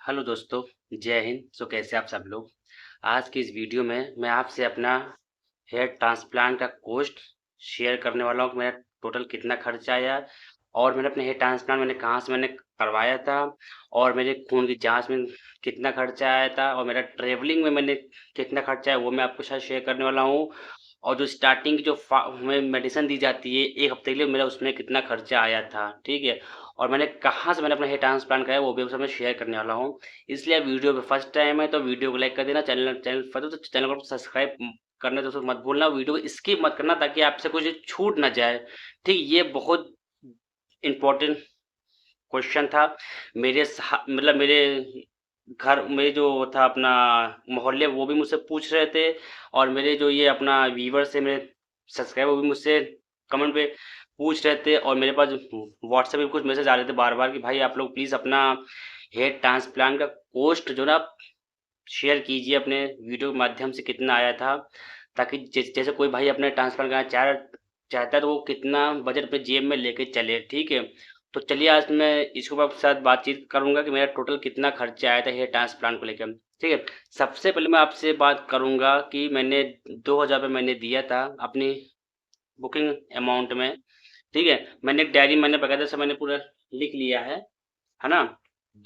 Hello दोस्तों, जय हिंद। कैसे आप सब लोग। आज की इस वीडियो में मैं आपसे अपना हेयर ट्रांसप्लांट का कॉस्ट शेयर करने वाला हूँ कि मेरा टोटल कितना खर्चा आया और मैंने अपने हेयर ट्रांसप्लांट कहाँ से मैंने करवाया था और मेरे खून की जांच में कितना खर्चा आया था और मेरा ट्रेवलिंग में मैंने कितना खर्चा है वो मैं आपके साथ शेयर करने वाला हूँ। और जो स्टार्टिंग की जो हमें मेडिसिन दी जाती है एक हफ्ते के लिए, मेरा उसमें कितना खर्चा आया था, ठीक है। और मैंने कहाँ से मैंने अपना हेयर ट्रांसप्लांट कराया वो भी उसमें शेयर करने वाला हूँ। इसलिए वीडियो पे फर्स्ट टाइम है तो वीडियो को लाइक कर देना, चैनल चैनल पर तो चैनल को सब्सक्राइब करना दोस्तों मत भूलना, वीडियो को स्किप मत करना ताकि आपसे कुछ छूट ना जाए। ठीक, ये बहुत इंपॉर्टेंट क्वेश्चन था। मेरे घर में जो था अपना मोहल्ले वो भी मुझसे पूछ रहे थे और मेरे जो ये अपना व्यूवर्स है, मेरे सब्सक्राइबर, वो भी मुझसे कमेंट पे पूछ रहे थे और मेरे पास व्हाट्सएप पे कुछ मैसेज आ रहे थे बार बार कि भाई आप लोग प्लीज़ अपना हेयर ट्रांसप्लांट का कॉस्ट जो ना शेयर कीजिए अपने वीडियो के माध्यम से कितना आया था, ताकि जैसे कोई भाई अपने ट्रांसफर करना चाहता है तो वो कितना बजट अपने जेब में लेके चले, ठीक है। तो चलिए आज मैं इसके आपके साथ बातचीत करूंगा कि मेरा टोटल कितना खर्चा आया था हेयर ट्रांसप्लांट को लेकर, ठीक है। सबसे पहले मैं आपसे बात करूंगा कि मैंने 2,000 रुपये मैंने दिया था अपनी बुकिंग अमाउंट में, ठीक है। मैंने एक डायरी मैंने बकायदा से मैंने पूरा लिख लिया है ना।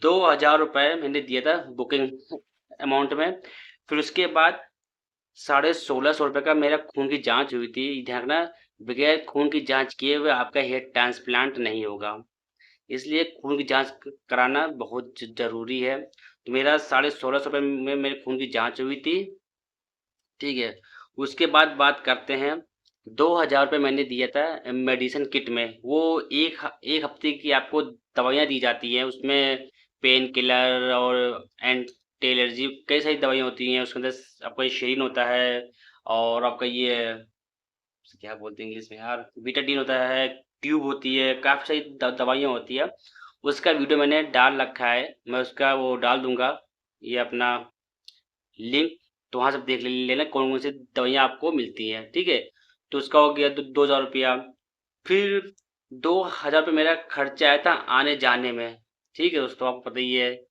2,000 रुपये मैंने दिया था बुकिंग अमाउंट में। फिर उसके बाद 1,650 रुपये का मेरा खून की जांच हुई थी। ध्यान रखना, बगैर खून की जांच किए हुए आपका हेयर ट्रांसप्लांट नहीं होगा, इसलिए खून की जांच कराना बहुत जरूरी है। तो मेरा 1,650 रुपये में मेरे खून की जांच हुई थी, ठीक है। उसके बाद बात करते हैं, 2,000 रुपये मैंने दिया था मेडिसिन किट में। वो एक हफ्ते की आपको दवाइयाँ दी जाती हैं उसमें, पेन किलर और एंटी एलर्जी कई सारी दवाइयाँ होती हैं उसके अंदर। आपका ये शेरिन होता है और आपका ये क्या बोलते हैं इंग्लिश में यार, बीटाडीन होता है, ट्यूब होती है, काफ़ी सारी दवाइयाँ होती है। उसका वीडियो मैंने डाल रखा है, मैं उसका वो डाल दूंगा, ये अपना लिंक। तो वहाँ से देख लेना कौन कौन सी दवाइयाँ आपको मिलती हैं, ठीक है। तो उसका हो गया 2,000 रुपया। फिर 2,000 रुपये मेरा खर्चा आया था आने जाने में, ठीक है दोस्तों, आपको पता ही है।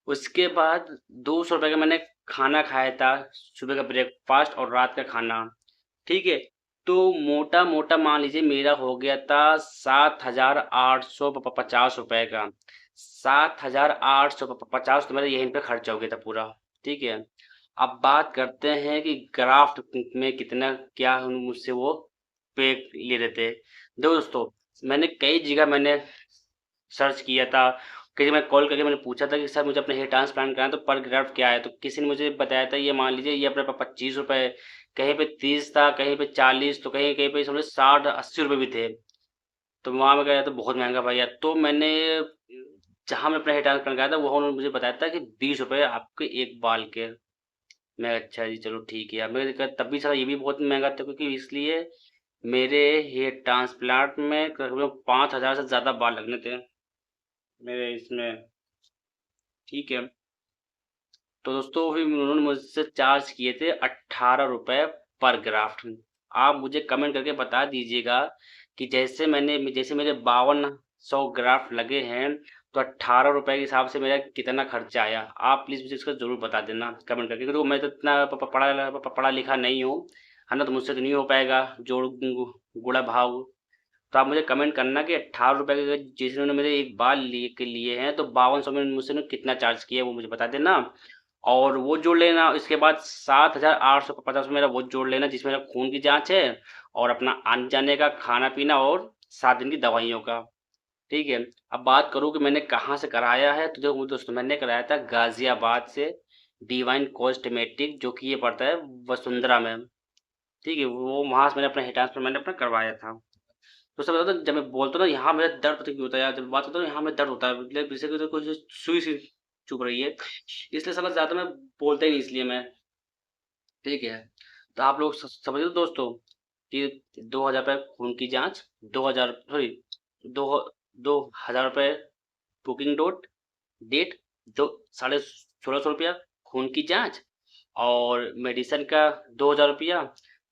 उसके बाद 200 रुपये का मैंने खाना खाया था, सुबह का ब्रेकफास्ट और रात का खाना, ठीक है। तो मोटा मोटा मान लीजिए मेरा हो गया था 7,850 रुपये का। 7,850 तो मेरा यहीं पे खर्चा हो गया था पूरा, ठीक है। अब बात करते हैं कि ग्राफ्ट में कितना क्या मुझसे वो पे ले रहे थे। देखो दोस्तों, मैंने कई जगह मैंने सर्च किया था, कहीं मैं कॉल करके मैंने पूछा था कि सर मुझे अपने हेयर ट्रांसप्लांट कराना तो पर ग्राफ्ट क्या है, तो किसी ने मुझे बताया था ये मान लीजिए ये अपने 25 रुपये, कहीं पे 30 था, कहीं पे 40, तो कहीं कहीं पे समझो 60-80 रुपये भी थे। तो वहाँ मैं गया तो बहुत महंगा भैया। तो मैंने जहाँ मैं अपना हेयर ट्रांसप्लांट कराया था वहाँ उन्होंने मुझे बताया था कि 20 रुपये आपके एक बाल के। मैं अच्छा जी चलो ठीक है। अब मैंने कहा तब भी साला ये भी बहुत महंगा था, क्योंकि इसलिए मेरे हेयर ट्रांसप्लांट में करीबन 5,000 से ज़्यादा बाल लगने थे मेरे इसमें, ठीक है। तो दोस्तों फिर उन्होंने मुझसे चार्ज किए थे 18 रुपये पर ग्राफ्ट। आप मुझे कमेंट करके बता दीजिएगा कि जैसे मेरे 5200 ग्राफ्ट लगे हैं तो 18 रुपये के हिसाब से मेरा कितना खर्चा आया। आप प्लीज़ मुझे इसका ज़रूर बता देना कमेंट करके, क्योंकि मैं तो इतना पढ़ा लिखा नहीं हूँ, है ना। तो मुझसे तो नहीं हो पाएगा जोड़ गुणा भाग। तो आप मुझे कमेंट करना कि 18 रुपये के जिन्होंने मेरे एक बाल लिए हैं तो 5200 में मुझसे उन्होंने कितना चार्ज किया है वो मुझे बता देना। और वो जोड़ लेना, इसके बाद 7,850 मेरा वो जोड़ लेना जिसमें मेरा खून की जांच है और अपना आने जाने का खाना पीना और 7 दिन की दवाइयों का, ठीक है। अब बात करूँ कि मैंने कहाँ से कराया है, तो जो दोस्तों मैंने कराया था गाजियाबाद से, डिवाइन कॉस्मेटिक, जो कि ये पड़ता है वसुंधरा में, ठीक है। वो वहाँ से मैंने अपना हेयर ट्रांसफर मैंने अपना करवाया था। तो सब बताओ, जब मैं बोलता हूँ ना यहाँ मेरा दर्द पता क्यों होता है यार, जब बात करता हूँ यहाँ मेरा दर्द होता है, मतलब जैसे कि कोई सुई सी चुभ रही है, इसलिए साला ज़्यादा मैं बोलता ही नहीं, इसलिए मैं, ठीक है। तो आप लोग समझ लो दोस्तों कि 2,000 रुपये खून की जांच, 2,000 सॉरी, दो 2,000 रुपये बुकिंग डेट, जो 1,650 रुपया खून की जांच और मेडिसिन का 2,000 रुपया,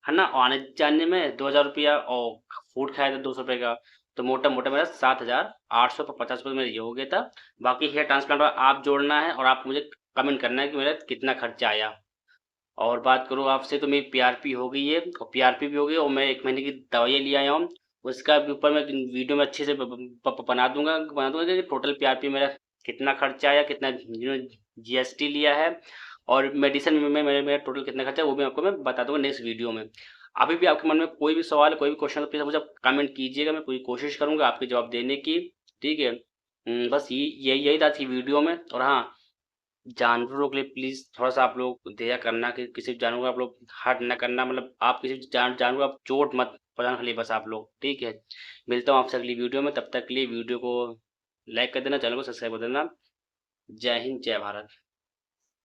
है ना। और आने जाने में 2,000 रुपया और फूड खाया था 200 रुपये का। तो मोटा मोटा मेरा 7,850 रुपये मेरा ये हो गया था। बाकी हेयर ट्रांसप्लांट आप जोड़ना है और आप मुझे कमेंट करना है कि मेरा कितना खर्चा आया। और बात करूँ आपसे तो मेरी पीआरपी हो गई है, और पीआरपी भी हो गई, और मैं 1 महीने की दवाइयाँ ले आया हूँ। उसका भी ऊपर मैं वीडियो में अच्छे से बना दूंगा कि टोटल पीआरपी मेरा कितना खर्चा आया, कितना जीएसटी लिया है, और मेडिसिन में मेरा टोटल कितना खर्चा है, वो भी आपको मैं बता दूंगा नेक्स्ट वीडियो में। अभी भी आपके मन में कोई भी सवाल, कोई भी क्वेश्चन हो, प्लीज मुझे कमेंट कीजिएगा, मैं पूरी कोशिश करूंगा आपके जवाब देने की। ठीक है। बस यही था थी वीडियो में। और हाँ, जानवरों के लिए प्लीज थोड़ा सा आप लोग दया करना कि किसी जानवर को आप लोग हर्ट ना करना, मतलब आप किसी जानवर को आप चोट मत पहुंचाना खाली बस आप लोग। ठीक है। मिलता हूँ आपसे अगली वीडियो में, तब तक के लिए वीडियो को लाइक कर देना, चैनल को सब्सक्राइब कर देना। जय हिंद, जय भारत।